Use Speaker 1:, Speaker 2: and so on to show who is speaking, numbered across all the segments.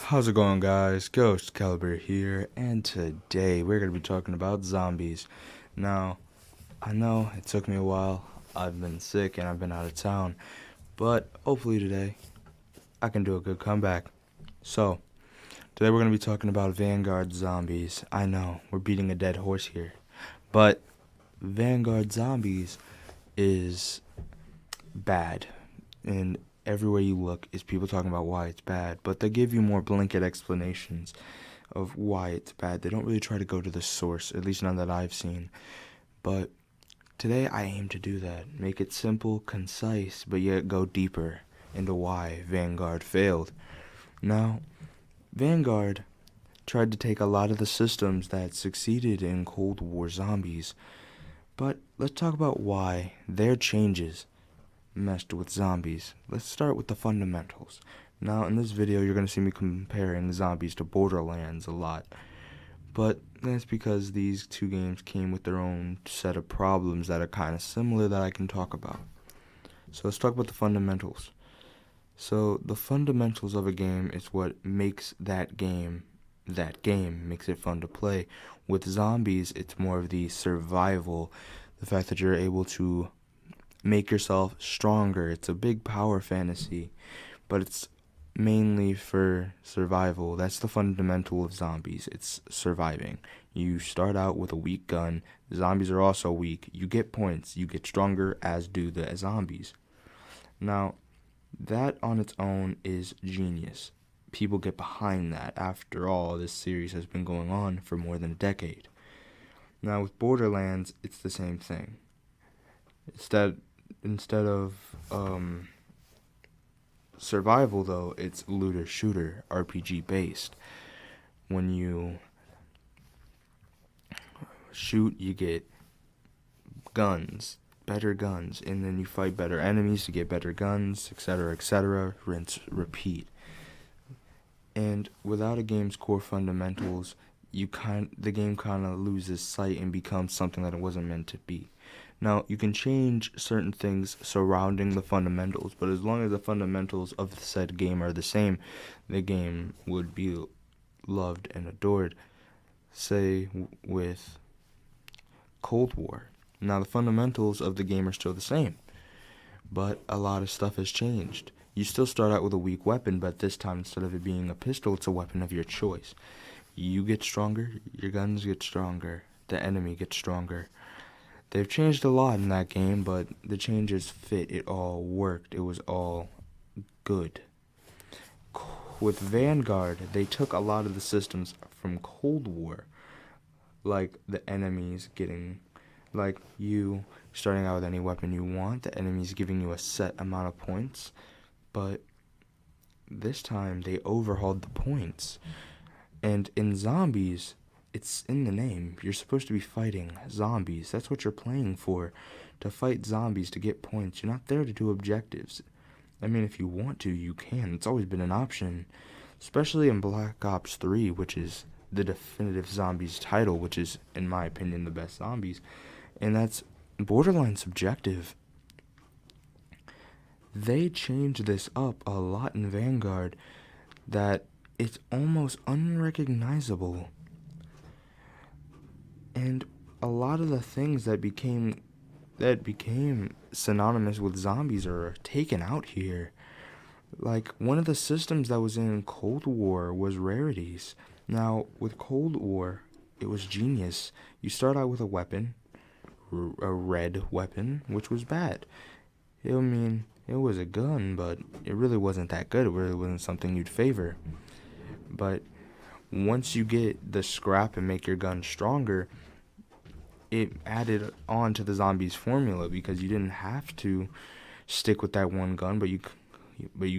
Speaker 1: How's it going, guys? Ghost Caliber here, and today we're going to be talking about zombies. Now, I know it took me a while. I've been sick and I've been out of town, but hopefully today I can do a good comeback. So, today we're going to be talking about Vanguard Zombies. I know, we're beating a dead horse here, but Vanguard Zombies is bad, and everywhere you look is people talking about why it's bad, but they give you more blanket explanations of why it's bad. They don't really try to go to the source, at least none that I've seen. But today I aim to do that. Make it simple, concise, but yet go deeper into why Vanguard failed. Now, Vanguard tried to take a lot of the systems that succeeded in Cold War zombies, but let's talk about why their changes messed with zombies. Let's start with the fundamentals. Now, in this video, you're going to see me comparing zombies to Borderlands a lot. But that's because these two games came with their own set of problems that are kind of similar that I can talk about. So let's talk about the fundamentals. So the fundamentals of a game is what makes that game, makes it fun to play. With zombies, it's more of the survival, the fact that you're able to make yourself stronger. It's a big power fantasy, but it's mainly for survival. That's the fundamental of zombies. It's surviving. You start out with a weak gun. Zombies are also weak. You get points. You get stronger, as do the zombies. Now, that on its own is genius. People get behind that. After all, this series has been going on for more than a decade. Now, with Borderlands, it's the same thing. Instead of survival, though, it's looter shooter RPG based. When you shoot, you get guns, better guns, and then you fight better enemies to get better guns, etc., etc. Rinse, repeat. And without a game's core fundamentals, the game kind of loses sight and becomes something that it wasn't meant to be. Now, you can change certain things surrounding the fundamentals, but as long as the fundamentals of the said game are the same, the game would be loved and adored. Say, with Cold War. Now, the fundamentals of the game are still the same, but a lot of stuff has changed. You still start out with a weak weapon, but this time, instead of it being a pistol, it's a weapon of your choice. You get stronger, your guns get stronger, the enemy gets stronger. They've changed a lot in that game, but the changes fit. It all worked. It was all good. With Vanguard, they took a lot of the systems from Cold War, like the enemies getting, like you starting out with any weapon you want, the enemies giving you a set amount of points, but this time they overhauled the points. And in zombies, it's in the name. You're supposed to be fighting zombies. That's what you're playing for, to fight zombies to get points. You're not there to do objectives. I mean, if you want to, you can. It's always been an option, especially in Black Ops 3, which is the definitive zombies title, which is, in my opinion, the best zombies. And that's borderline subjective. They changed this up a lot in Vanguard that it's almost unrecognizable. And a lot of the things that became synonymous with zombies are taken out here. Like, one of the systems that was in Cold War was rarities. Now, with Cold War, it was genius. You start out with a weapon, a red weapon, which was bad. I mean, it was a gun, but it really wasn't that good. It really wasn't something you'd favor. But once you get the scrap and make your gun stronger, it added on to the zombies formula, because you didn't have to stick with that one gun, but you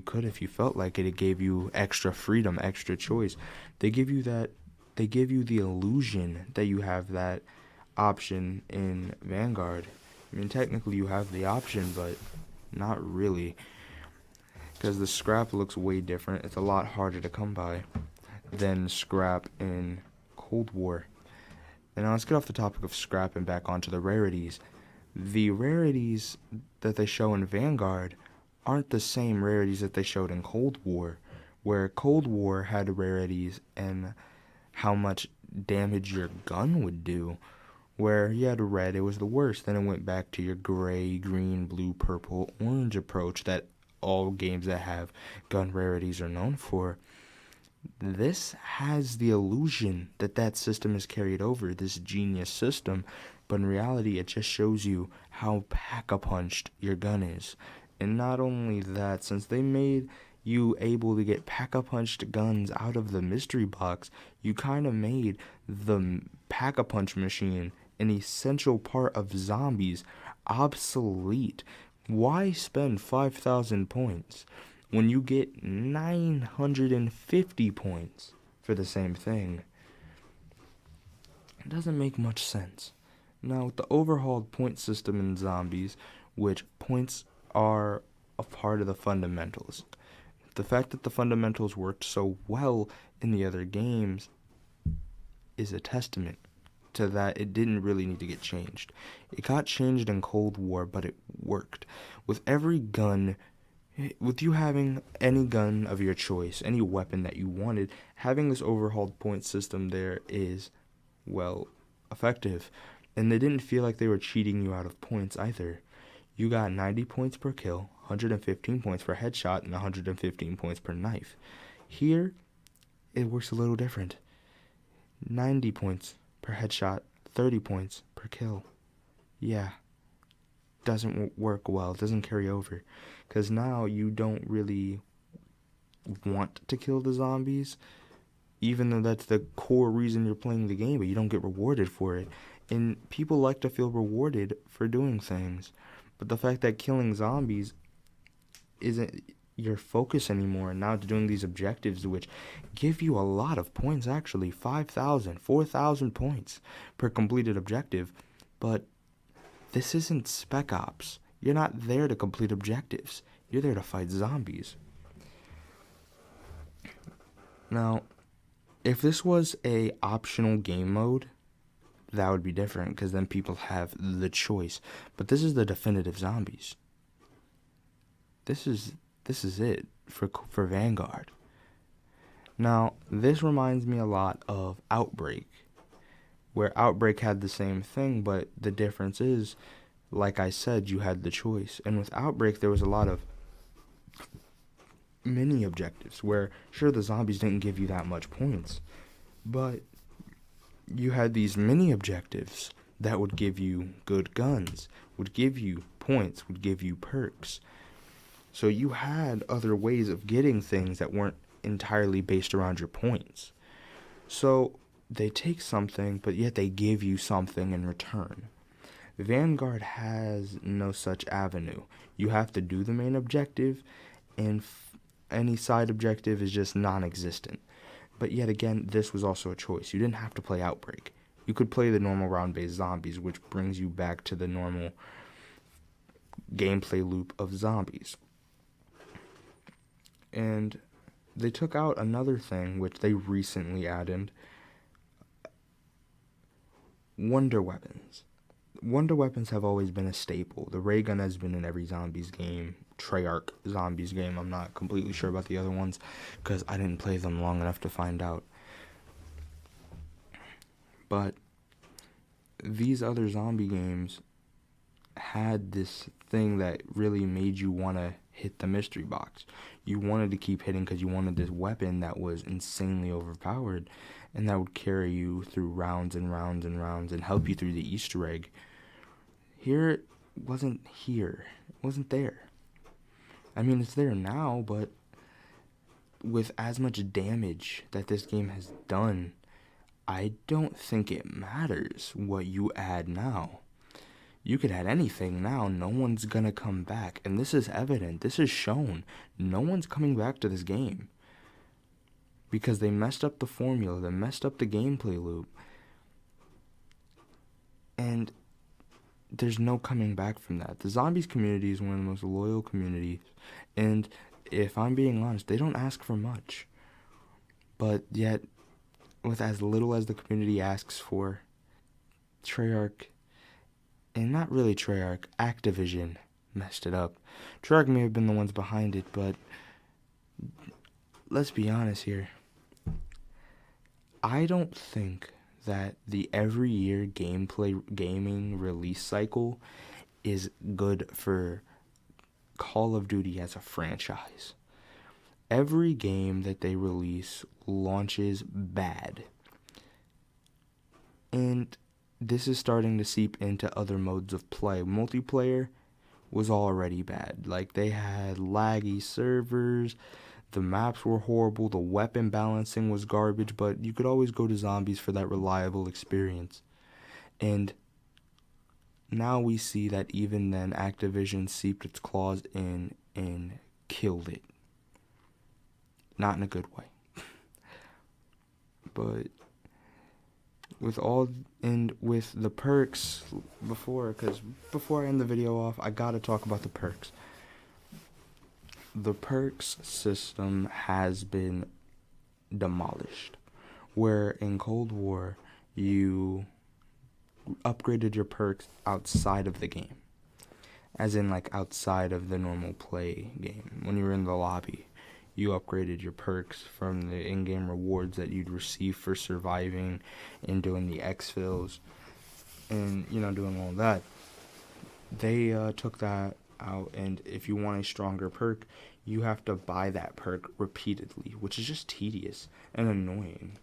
Speaker 1: could if you felt like it. It gave you extra freedom, extra choice. They give you the illusion that you have that option in Vanguard. I mean, technically you have the option, but not really, because the scrap looks way different. It's a lot harder to come by than scrap in Cold War. And now let's get off the topic of scrap and back onto the rarities. The rarities that they show in Vanguard aren't the same rarities that they showed in Cold War, where Cold War had rarities and how much damage your gun would do. Where you had red, it was the worst. Then it went back to your gray, green, blue, purple, orange approach that all games that have gun rarities are known for. This has the illusion that that system is carried over, this genius system, but in reality it just shows you how pack-a-punched your gun is. And not only that, since they made you able to get pack-a-punched guns out of the mystery box, you kind of made the pack-a-punch machine an essential part of zombies obsolete. Why spend 5,000 points when you get 950 points for the same thing? It doesn't make much sense. Now, with the overhauled point system in zombies, which points are a part of the fundamentals, the fact that the fundamentals worked so well in the other games is a testament to that. It didn't really need to get changed. It got changed in Cold War, but it worked. With every gun, with you having any gun of your choice, any weapon that you wanted, having this overhauled point system there is, well, effective. And they didn't feel like they were cheating you out of points either. You got 90 points per kill, 115 points per headshot, and 115 points per knife. Here, it works a little different. 90 points per headshot, 30 points per kill. Yeah, doesn't work well, doesn't carry over. Because now you don't really want to kill the zombies, even though that's the core reason you're playing the game, but you don't get rewarded for it. And people like to feel rewarded for doing things. But the fact that killing zombies isn't your focus anymore, and now it's doing these objectives which give you a lot of points, actually 5,000, 4,000 points per completed objective. But this isn't Spec Ops. You're not there to complete objectives. You're there to fight zombies. Now, if this was a optional game mode, that would be different, because then people have the choice. But this is the definitive zombies. This is it for Vanguard. Now, this reminds me a lot of Outbreak, where Outbreak had the same thing, but the difference is, like I said, you had the choice. And with Outbreak, there was a lot of mini objectives, where, sure, the zombies didn't give you that much points, but you had these mini objectives that would give you good guns, would give you points, would give you perks. So you had other ways of getting things that weren't entirely based around your points. So they take something, but yet they give you something in return. Vanguard has no such avenue. You have to do the main objective, and any side objective is just non-existent. But yet again, this was also a choice. You didn't have to play Outbreak. You could play the normal round-based zombies, which brings you back to the normal gameplay loop of zombies. And they took out another thing, which they recently added: wonder weapons. Wonder weapons have always been a staple. The ray gun has been in every zombies game, Treyarch zombies game. I'm not completely sure about the other ones, because I didn't play them long enough to find out. But these other zombie games had this thing that really made you want to hit the mystery box. You wanted to keep hitting because you wanted this weapon that was insanely overpowered, and that would carry you through rounds and rounds and rounds and help you through the Easter egg. Here, it wasn't here. It wasn't there. I mean, it's there now, but with as much damage that this game has done, I don't think it matters what you add now. You could add anything now, no one's gonna come back. And this is evident, this is shown. No one's coming back to this game, because they messed up the formula, they messed up the gameplay loop. And there's no coming back from that. The zombies community is one of the most loyal communities, and if I'm being honest, they don't ask for much. But yet, with as little as the community asks for, Treyarch, and not really Treyarch, Activision messed it up. Treyarch may have been the ones behind it, but let's be honest here. I don't think that the every year gaming release cycle is good for Call of Duty as a franchise. Every game that they release launches bad. And this is starting to seep into other modes of play. Multiplayer was already bad. Like, they had laggy servers, the maps were horrible, the weapon balancing was garbage, but you could always go to Zombies for that reliable experience. And now we see that even then Activision seeped its claws in and killed it. Not in a good way. But with the perks before I end the video off, I gotta talk about the perks. The perks system has been demolished, where in Cold War you upgraded your perks outside of the game, as in like outside of the normal play game. When you were in the lobby, you upgraded your perks from the in-game rewards that you'd receive for surviving and doing the exfils and, doing all that. They took that out, and if you want a stronger perk, you have to buy that perk repeatedly, which is just tedious and annoying.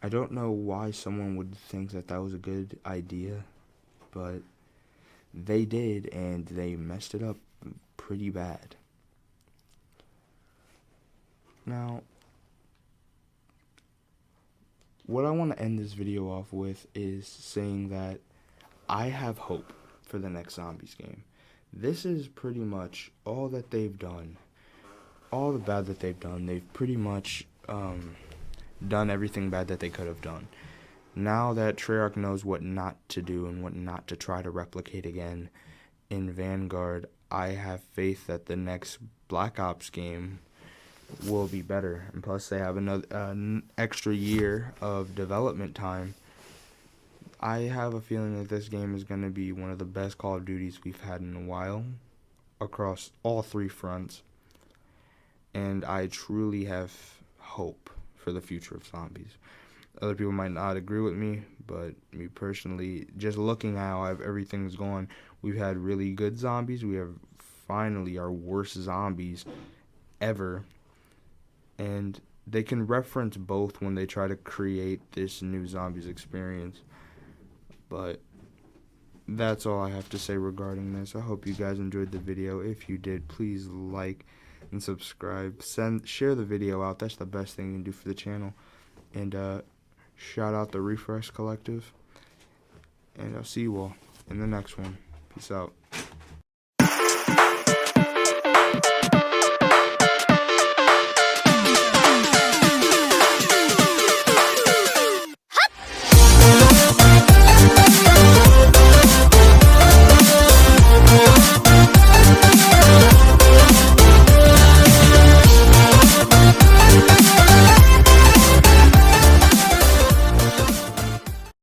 Speaker 1: I don't know why someone would think that that was a good idea, but they did, and they messed it up pretty bad. Now, what I want to end this video off with is saying that I have hope for the next Zombies game. This is pretty much all that they've done. All the bad that they've done, they've pretty much done everything bad that they could have done. Now that Treyarch knows what not to do and what not to try to replicate again in Vanguard, I have faith that the next Black Ops game will be better. And plus, they have another extra year of development time. I have a feeling that this game is going to be one of the best Call of Duties we've had in a while across all three fronts. And I truly have hope for the future of Zombies. Other people might not agree with me, but me personally, just looking at how everything's gone, we've had really good Zombies. We have finally our worst Zombies ever. And they can reference both when they try to create this new Zombies experience. But that's all I have to say regarding this. I hope you guys enjoyed the video. If you did, please like and subscribe. Share the video out. That's the best thing you can do for the channel. And shout out the Refresh Collective. And I'll see you all in the next one. Peace out.